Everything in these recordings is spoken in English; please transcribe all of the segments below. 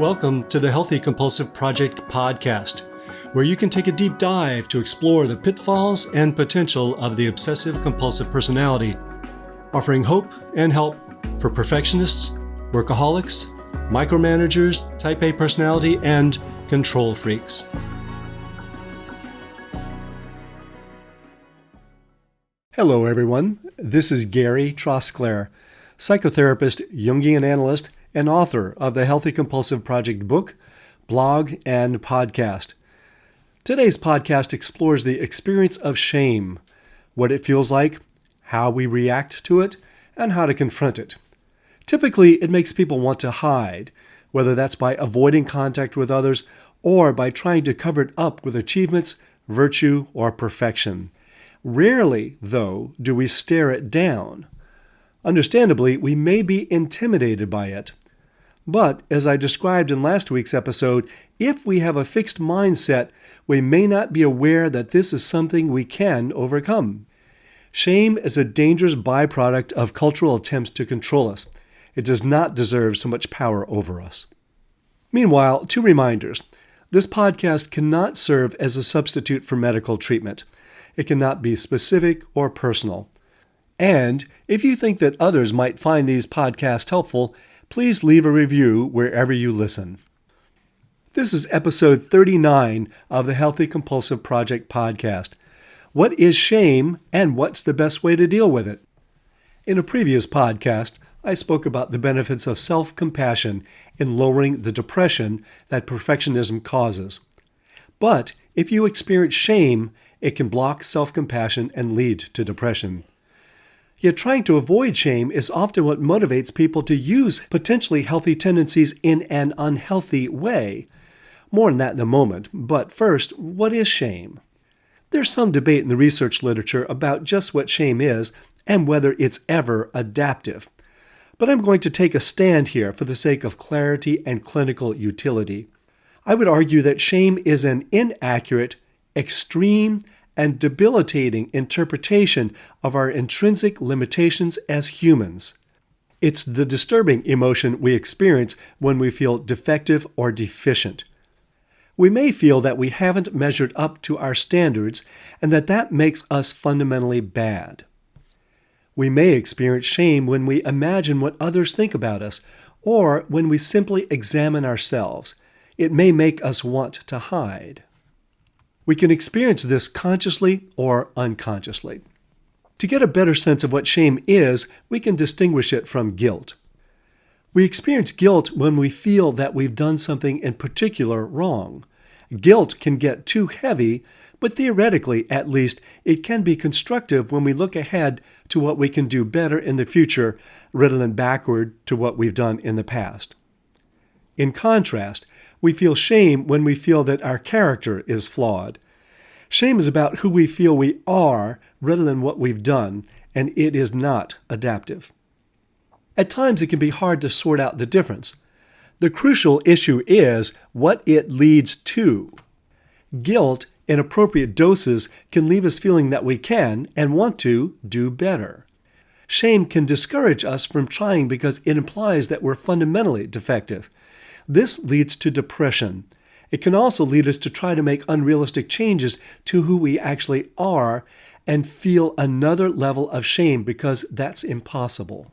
Welcome to the Healthy Compulsive Project podcast, where you can take a deep dive to explore the pitfalls and potential of the obsessive-compulsive personality, offering hope and help for perfectionists, workaholics, micromanagers, type A personality, and control freaks. Hello, everyone. This is Gary Trosclair, psychotherapist, Jungian analyst, and author of the Healthy Compulsive Project book, blog, and podcast. Today's podcast explores the experience of shame, what it feels like, how we react to it, and how to confront it. Typically, it makes people want to hide, whether that's by avoiding contact with others or by trying to cover it up with achievements, virtue, or perfection. Rarely, though, do we stare it down. Understandably, we may be intimidated by it. But, as I described in last week's episode, if we have a fixed mindset, we may not be aware that this is something we can overcome. Shame is a dangerous byproduct of cultural attempts to control us. It does not deserve so much power over us. Meanwhile, two reminders. This podcast cannot serve as a substitute for medical treatment. It cannot be specific or personal. And if you think that others might find these podcasts helpful, please leave a review wherever you listen. This is episode 39 of the Healthy Compulsive Project podcast. What is shame and what's the best way to deal with it? In a previous podcast, I spoke about the benefits of self-compassion in lowering the depression that perfectionism causes. But if you experience shame, it can block self-compassion and lead to depression. Yet trying to avoid shame is often what motivates people to use potentially healthy tendencies in an unhealthy way. More on that in a moment, but first, what is shame? There's some debate in the research literature about just what shame is and whether it's ever adaptive. But I'm going to take a stand here for the sake of clarity and clinical utility. I would argue that shame is an inaccurate, extreme, and debilitating interpretation of our intrinsic limitations as humans. It's the disturbing emotion we experience when we feel defective or deficient. We may feel that we haven't measured up to our standards and that makes us fundamentally bad. We may experience shame when we imagine what others think about us or when we simply examine ourselves. It may make us want to hide. We can experience this consciously or unconsciously. To get a better sense of what shame is, we can distinguish it from guilt. We experience guilt when we feel that we've done something in particular wrong. Guilt can get too heavy, but theoretically, at least, it can be constructive when we look ahead to what we can do better in the future rather than backward to what we've done in the past. In contrast, we feel shame when we feel that our character is flawed. Shame is about who we feel we are rather than what we've done, and it is not adaptive. At times, it can be hard to sort out the difference. The crucial issue is what it leads to. Guilt, in appropriate doses, can leave us feeling that we can and want to do better. Shame can discourage us from trying because it implies that we're fundamentally defective. This leads to depression. It can also lead us to try to make unrealistic changes to who we actually are and feel another level of shame because that's impossible.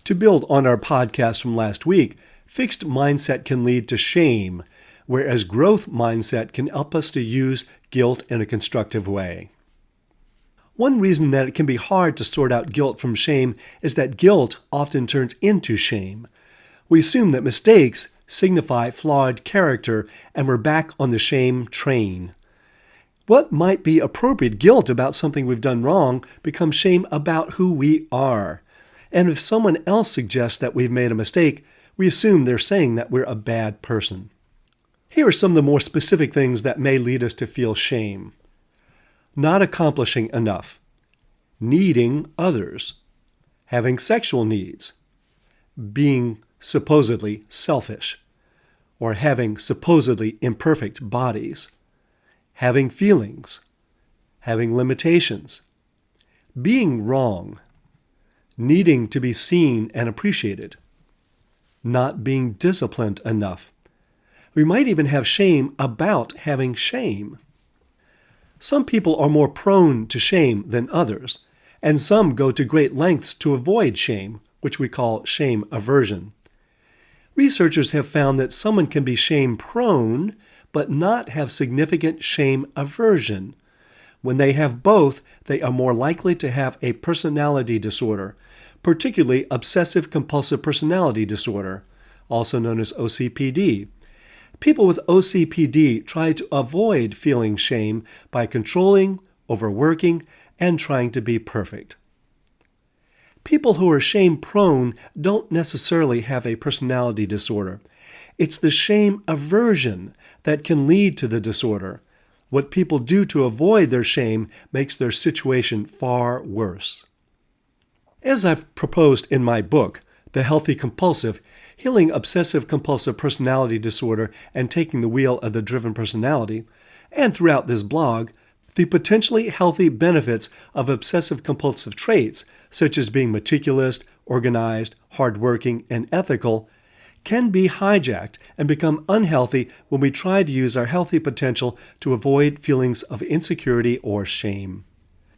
To build on our podcast from last week, fixed mindset can lead to shame, whereas growth mindset can help us to use guilt in a constructive way. One reason that it can be hard to sort out guilt from shame is that guilt often turns into shame. We assume that mistakes signify flawed character, and we're back on the shame train. What might be appropriate guilt about something we've done wrong becomes shame about who we are. And if someone else suggests that we've made a mistake, we assume they're saying that we're a bad person. Here are some of the more specific things that may lead us to feel shame. Not accomplishing enough. Needing others. Having sexual needs. Being supposedly selfish, or having supposedly imperfect bodies, having feelings, having limitations, being wrong, needing to be seen and appreciated, not being disciplined enough. We might even have shame about having shame. Some people are more prone to shame than others, and some go to great lengths to avoid shame, which we call shame aversion. Researchers have found that someone can be shame-prone but not have significant shame aversion. When they have both, they are more likely to have a personality disorder, particularly obsessive-compulsive personality disorder, also known as OCPD. People with OCPD try to avoid feeling shame by controlling, overworking, and trying to be perfect. People who are shame-prone don't necessarily have a personality disorder. It's the shame aversion that can lead to the disorder. What people do to avoid their shame makes their situation far worse. As I've proposed in my book, The Healthy Compulsive, Healing Obsessive-Compulsive Personality Disorder and Taking the Wheel of the Driven Personality, and throughout this blog, the potentially healthy benefits of obsessive-compulsive traits, such as being meticulous, organized, hardworking, and ethical, can be hijacked and become unhealthy when we try to use our healthy potential to avoid feelings of insecurity or shame.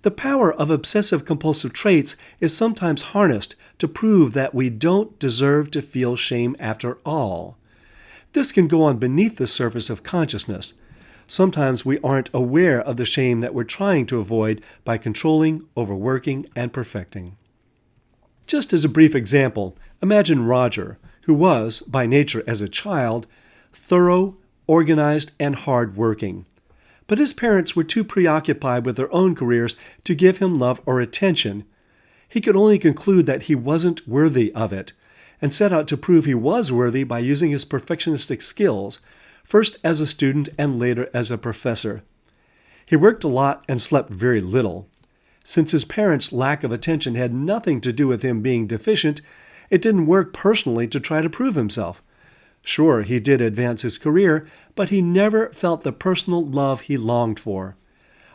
The power of obsessive-compulsive traits is sometimes harnessed to prove that we don't deserve to feel shame after all. This can go on beneath the surface of consciousness. Sometimes we aren't aware of the shame that we're trying to avoid by controlling, overworking, and perfecting. Just as a brief example, imagine Roger, who was, by nature as a child, thorough, organized, and hard-working. But his parents were too preoccupied with their own careers to give him love or attention. He could only conclude that he wasn't worthy of it, and set out to prove he was worthy by using his perfectionistic skills, first as a student and later as a professor. He worked a lot and slept very little. Since his parents' lack of attention had nothing to do with him being deficient, it didn't work personally to try to prove himself. Sure, he did advance his career, but he never felt the personal love he longed for.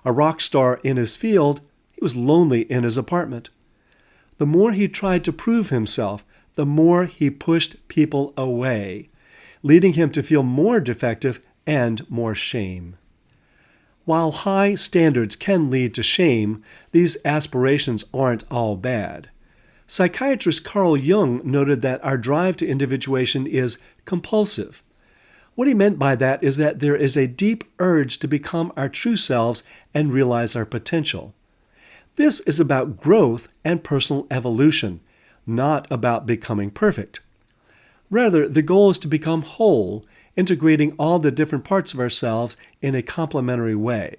A rock star in his field, he was lonely in his apartment. The more he tried to prove himself, the more he pushed people away, leading him to feel more defective and more shame. While high standards can lead to shame, these aspirations aren't all bad. Psychiatrist Carl Jung noted that our drive to individuation is compulsive. What he meant by that is that there is a deep urge to become our true selves and realize our potential. This is about growth and personal evolution, not about becoming perfect. Rather, the goal is to become whole, integrating all the different parts of ourselves in a complementary way.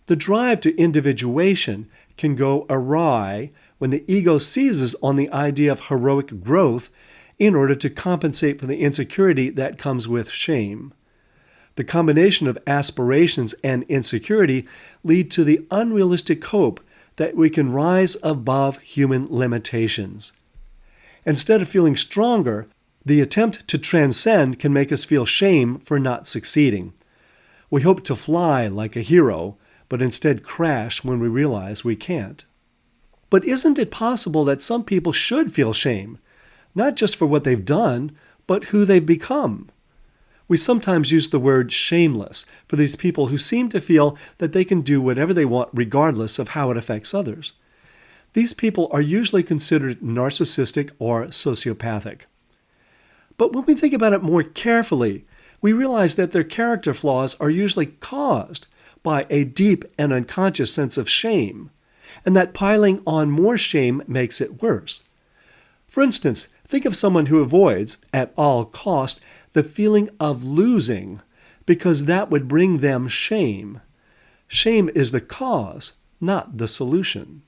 The drive to individuation can go awry when the ego seizes on the idea of heroic growth in order to compensate for the insecurity that comes with shame. The combination of aspirations and insecurity lead to the unrealistic hope that we can rise above human limitations. Instead of feeling stronger, the attempt to transcend can make us feel shame for not succeeding. We hope to fly like a hero, but instead crash when we realize we can't. But isn't it possible that some people should feel shame, not just for what they've done, but who they've become? We sometimes use the word shameless for these people who seem to feel that they can do whatever they want regardless of how it affects others. These people are usually considered narcissistic or sociopathic. But when we think about it more carefully, we realize that their character flaws are usually caused by a deep and unconscious sense of shame, and that piling on more shame makes it worse. For instance, think of someone who avoids, at all cost, the feeling of losing, because that would bring them shame. Shame is the cause, not the solution.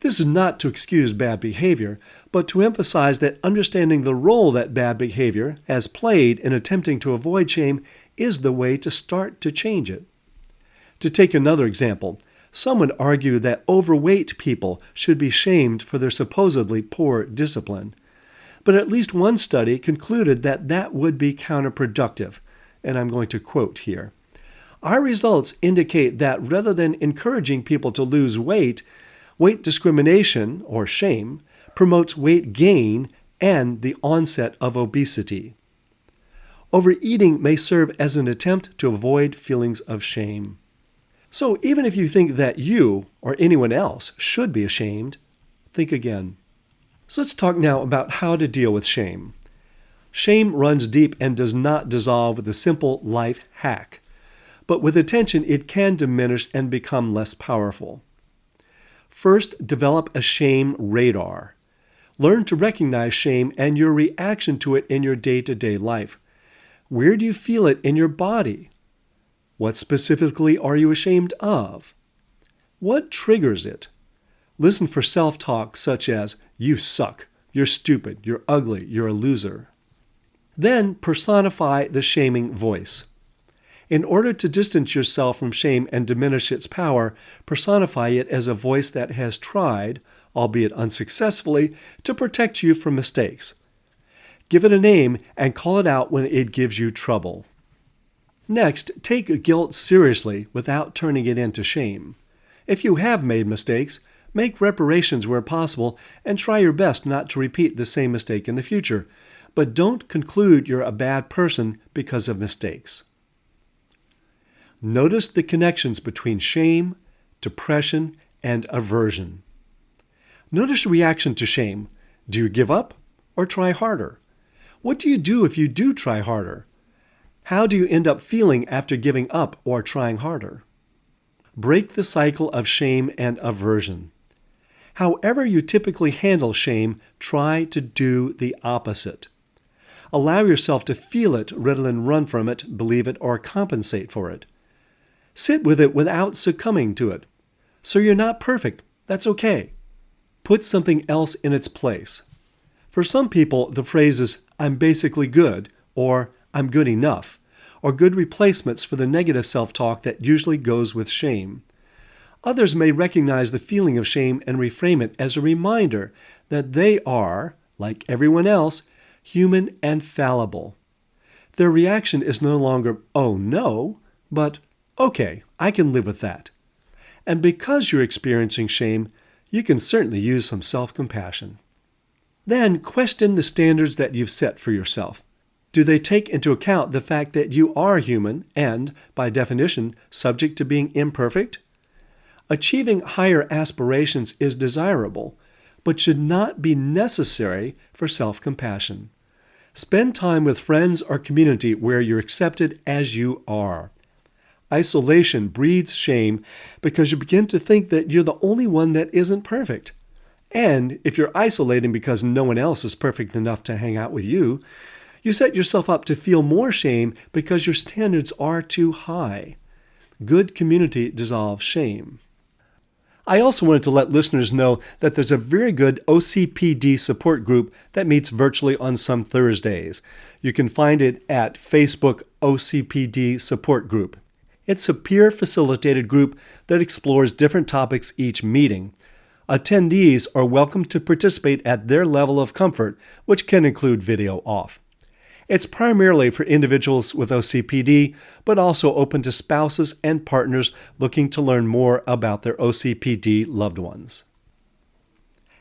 This is not to excuse bad behavior, but to emphasize that understanding the role that bad behavior has played in attempting to avoid shame is the way to start to change it. To take another example, some would argue that overweight people should be shamed for their supposedly poor discipline. But at least one study concluded that that would be counterproductive, and I'm going to quote here. Our results indicate that rather than encouraging people to lose weight, weight discrimination, or shame, promotes weight gain and the onset of obesity. Overeating may serve as an attempt to avoid feelings of shame. So even if you think that you or anyone else should be ashamed, think again. So let's talk now about how to deal with shame. Shame runs deep and does not dissolve with a simple life hack. But with attention, it can diminish and become less powerful. First, develop a shame radar. Learn to recognize shame and your reaction to it in your day-to-day life. Where do you feel it in your body? What specifically are you ashamed of? What triggers it? Listen for self-talk such as, "You suck," "You're stupid," "You're ugly," "You're a loser." Then personify the shaming voice. In order to distance yourself from shame and diminish its power, personify it as a voice that has tried, albeit unsuccessfully, to protect you from mistakes. Give it a name and call it out when it gives you trouble. Next, take guilt seriously without turning it into shame. If you have made mistakes, make reparations where possible and try your best not to repeat the same mistake in the future. But don't conclude you're a bad person because of mistakes. Notice the connections between shame, depression, and aversion. Notice your reaction to shame. Do you give up or try harder? What do you do if you do try harder? How do you end up feeling after giving up or trying harder? Break the cycle of shame and aversion. However you typically handle shame, try to do the opposite. Allow yourself to feel it rather than run from it, believe it, or compensate for it. Sit with it without succumbing to it. So you're not perfect. That's okay. Put something else in its place. For some people, the phrases, "I'm basically good," or "I'm good enough," are good replacements for the negative self-talk that usually goes with shame. Others may recognize the feeling of shame and reframe it as a reminder that they are, like everyone else, human and fallible. Their reaction is no longer, "Oh no," but, "Okay, I can live with that." And because you're experiencing shame, you can certainly use some self-compassion. Then question the standards that you've set for yourself. Do they take into account the fact that you are human and, by definition, subject to being imperfect? Achieving higher aspirations is desirable, but should not be necessary for self-compassion. Spend time with friends or community where you're accepted as you are. Isolation breeds shame because you begin to think that you're the only one that isn't perfect. And if you're isolating because no one else is perfect enough to hang out with you, you set yourself up to feel more shame because your standards are too high. Good community dissolves shame. I also wanted to let listeners know that there's a very good OCPD support group that meets virtually on some Thursdays. You can find it at Facebook OCPD Support Group. It's a peer-facilitated group that explores different topics each meeting. Attendees are welcome to participate at their level of comfort, which can include video off. It's primarily for individuals with OCPD, but also open to spouses and partners looking to learn more about their OCPD loved ones.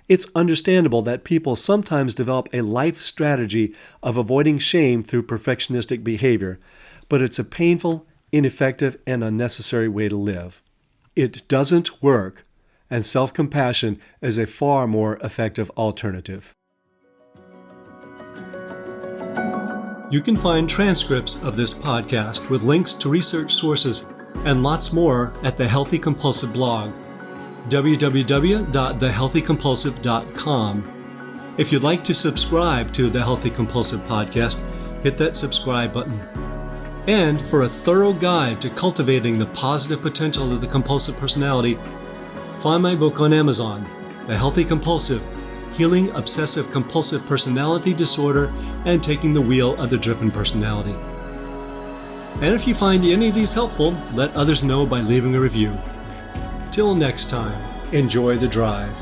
It's understandable that people sometimes develop a life strategy of avoiding shame through perfectionistic behavior, but it's a painful, ineffective, and unnecessary way to live. It doesn't work, and self-compassion is a far more effective alternative. You can find transcripts of this podcast with links to research sources and lots more at the Healthy Compulsive blog, www.thehealthycompulsive.com. If you'd like to subscribe to the Healthy Compulsive podcast, hit that subscribe button. And for a thorough guide to cultivating the positive potential of the compulsive personality, find my book on Amazon, The Healthy Compulsive: Healing Obsessive-Compulsive Personality Disorder and Taking the Wheel of the Driven Personality. And if you find any of these helpful, let others know by leaving a review. Till next time, enjoy the drive.